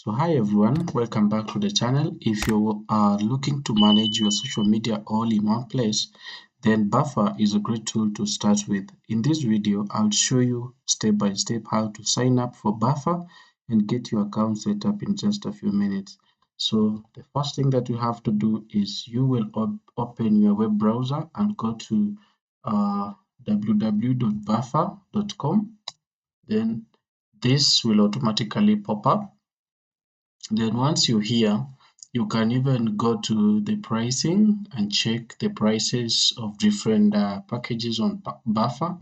So hi everyone, welcome back to the channel. If you are looking to manage your social media all in one place, then Buffer is a great tool to start with. In this video, I'll show you step by step how to sign up for Buffer and get your account set up in just a few minutes. So the first thing that you have to do is you will open your web browser and go to www.buffer.com. Then this will automatically pop up. Then once you're here, you can even go to the pricing and check the prices of different packages on Buffer.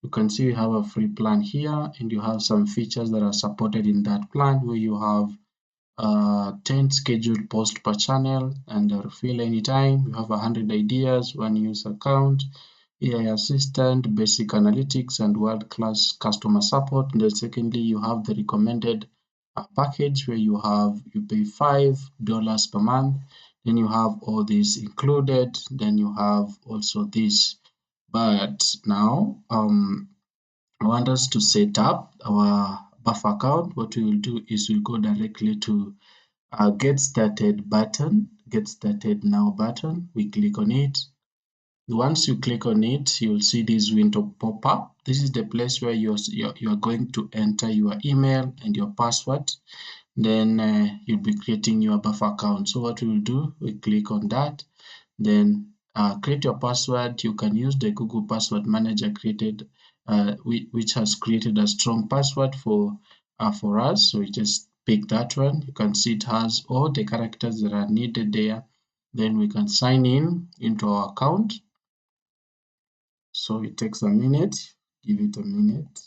You can see you have a free plan here, and you have some features that are supported in that plan, where you have 10 scheduled posts per channel and refill anytime. You have 100 ideas, one user account, AI assistant, basic analytics, and world-class customer support. And then secondly, you have the recommended package where you pay $5 per month. Then you have all this included. Then you have also this. But now I want us to set up our Buffer account. What we will do is we'll go directly to get started button, get started now button. We click on it. Once you click on it, you'll see this window pop up. This is the place where you're going to enter your email and your password. Then you'll be creating your Buffer account. So what we'll do, we click on that. Then create your password. You can use the Google Password Manager which has created a strong password for us. So we just pick that one. You can see it has all the characters that are needed there. Then we can sign in into our account. So it takes a minute, give it a minute.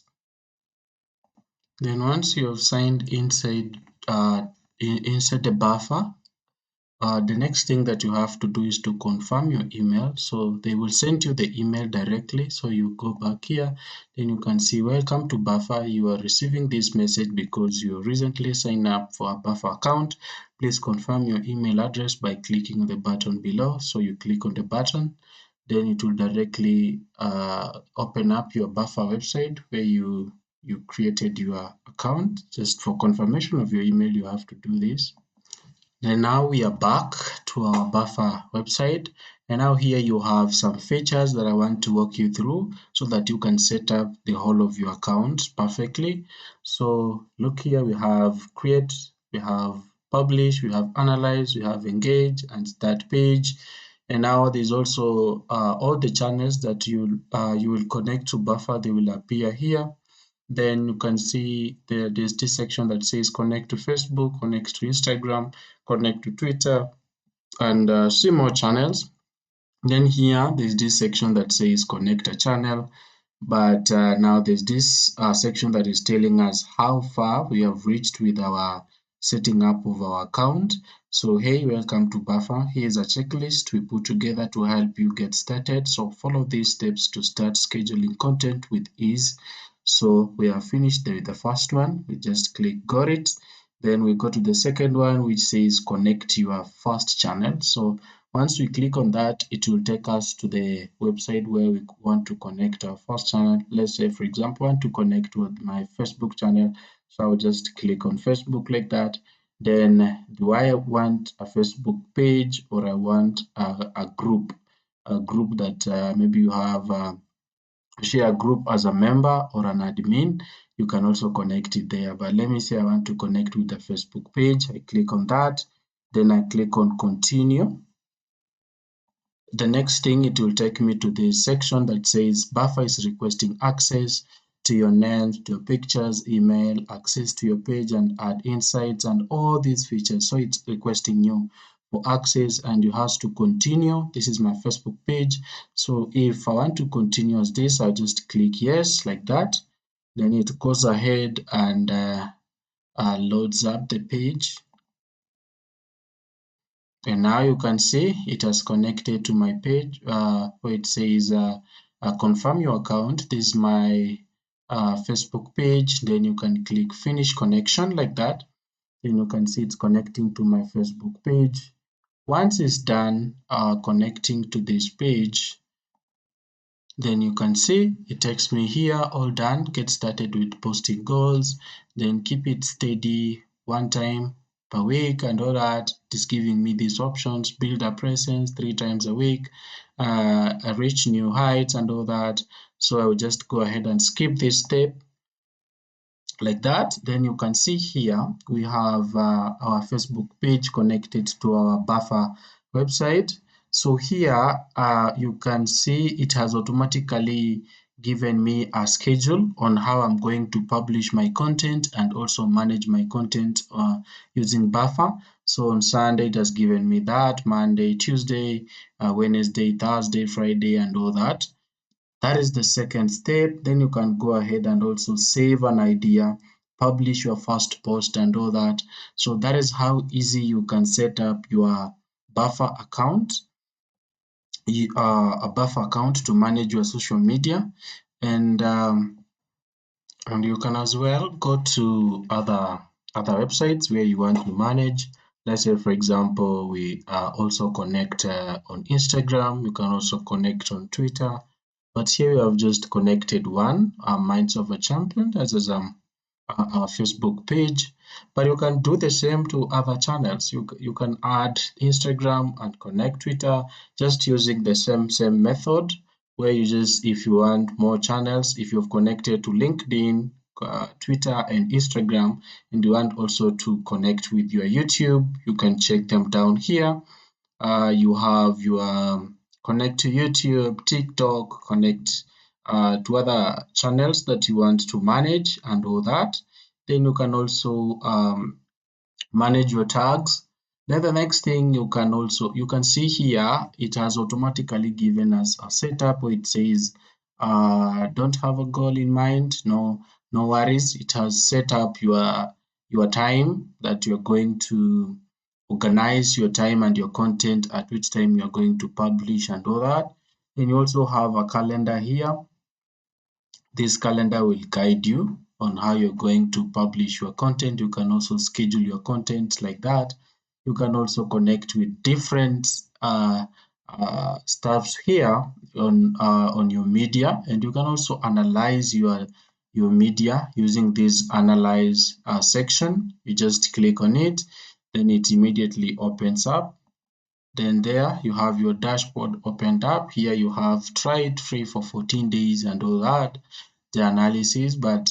Then once you have signed inside the Buffer, the next thing that you have to do is to confirm your email. So they will send you the email directly. So you go back here, then you can see welcome to Buffer. You are receiving this message because you recently signed up for a Buffer account. Please confirm your email address by clicking on the button below. So you click on the button. Then it will directly open up your Buffer website where you created your account. Just for confirmation of your email, you have to do this. And now we are back to our Buffer website, and now here you have some features that I want to walk you through so that you can set up the whole of your account perfectly. So look here, we have create, we have publish, we have analyze, we have engage and start page. And now there's also all the channels that you will connect to Buffer. They will appear here. Then you can see there's this section that says connect to Facebook, connect to Instagram, connect to Twitter, and see more channels. Then here there's this section that says connect a channel, but now there's this section that is telling us how far we have reached with our setting up of our account. So hey, welcome to Buffer. Here's a checklist we put together to help you get started. So follow these steps to start scheduling content with ease. So we are finished with the first one. We just click got it. Then we go to the second one, which says connect your first channel. So once we click on that, it will take us to the website where we want to connect our first channel. Let's say, for example, I want to connect with my Facebook channel. So I'll just click on Facebook like that. Then do I want a Facebook page, or I want a group that maybe you have share a group as a member or an admin? You can also connect it there. But let me say I want to connect with the Facebook page. I click on that. Then I click on continue. The next thing, it will take me to the section that says Buffer is requesting access to your names, to your pictures, email, access to your page, and add insights and all these features. So it's requesting you for access, and you have to continue. This is my Facebook page. So if I want to continue as this, I'll just click yes like that. Then it goes ahead and loads up the page. And now you can see it has connected to my page where it says confirm your account. This is my Facebook page. Then you can click finish connection like that. Then you can see it's connecting to my Facebook page. Once it's done connecting to this page, then you can see it takes me here, all done. Get started with posting goals, then keep it steady one time per week and all that. It is giving me these options: build a presence 3 times a week, reach new heights and all that. So I will just go ahead and skip this step like that. Then you can see here we have our Facebook page connected to our Buffer website. So here you can see it has automatically given me a schedule on how I'm going to publish my content and also manage my content using Buffer. So on Sunday it has given me that, Monday, Tuesday, Wednesday, Thursday, Friday and all that. That is the second step. Then you can go ahead and also save an idea, publish your first post and all that. So that is how easy you can set up your Buffer account, a Buffer account to manage your social media. And you can as well go to other websites where you want to manage. Let's say, for example, we also connect on Instagram. You can also connect on Twitter. But here we have just connected one, Minds of a Champion. That is our Facebook page. But you can do the same to other channels. You can add Instagram and connect Twitter just using the same method, where you just, if you want more channels, if you've connected to LinkedIn, Twitter and Instagram, and you want also to connect with your YouTube, you can check them down here. You have your connect to YouTube, TikTok, connect to other channels that you want to manage and all that. Then you can also manage your tags. Then the next thing you can see here, it has automatically given us a setup where it says don't have a goal in mind. No worries. It has set up your time that you're going to organize your time and your content, at which time you're going to publish and all that. Then you also have a calendar here. This calendar will guide you on how you're going to publish your content. You can also schedule your content like that. You can also connect with different stuffs here on your media, and you can also analyze your media using this analyze section. You just click on it, then it immediately opens up. Then there you have your dashboard opened up. Here you have try it free for 14 days and all that, the analysis. But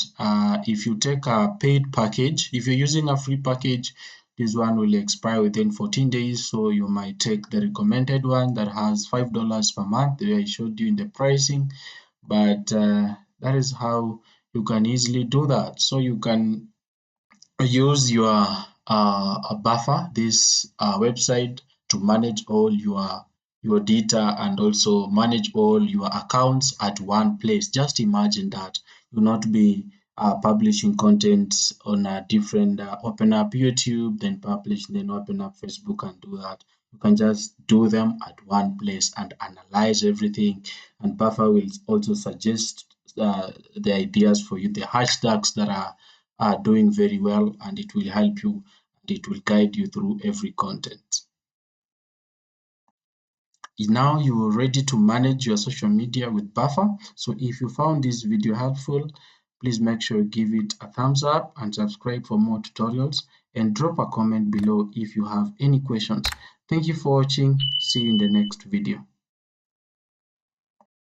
if you take a paid package, if you're using a free package, this one will expire within 14 days. So you might take the recommended one that has $5 per month, the way I showed you in the pricing. But that is how you can easily do that. So you can use your Buffer, this website, to manage all your data and also manage all your accounts at one place. Just imagine that you'll not be publishing content on a different open up YouTube, then publish, then open up Facebook and do that. You can just do them at one place and analyze everything, and Buffer will also suggest the ideas for you, the hashtags that are doing very well, and it will help you and it will guide you through every content. Now you're ready to manage your social media with Buffer. So if you found this video helpful, please make sure you give it a thumbs up and subscribe for more tutorials, and drop a comment below if you have any questions. Thank you for watching. See you in the next video.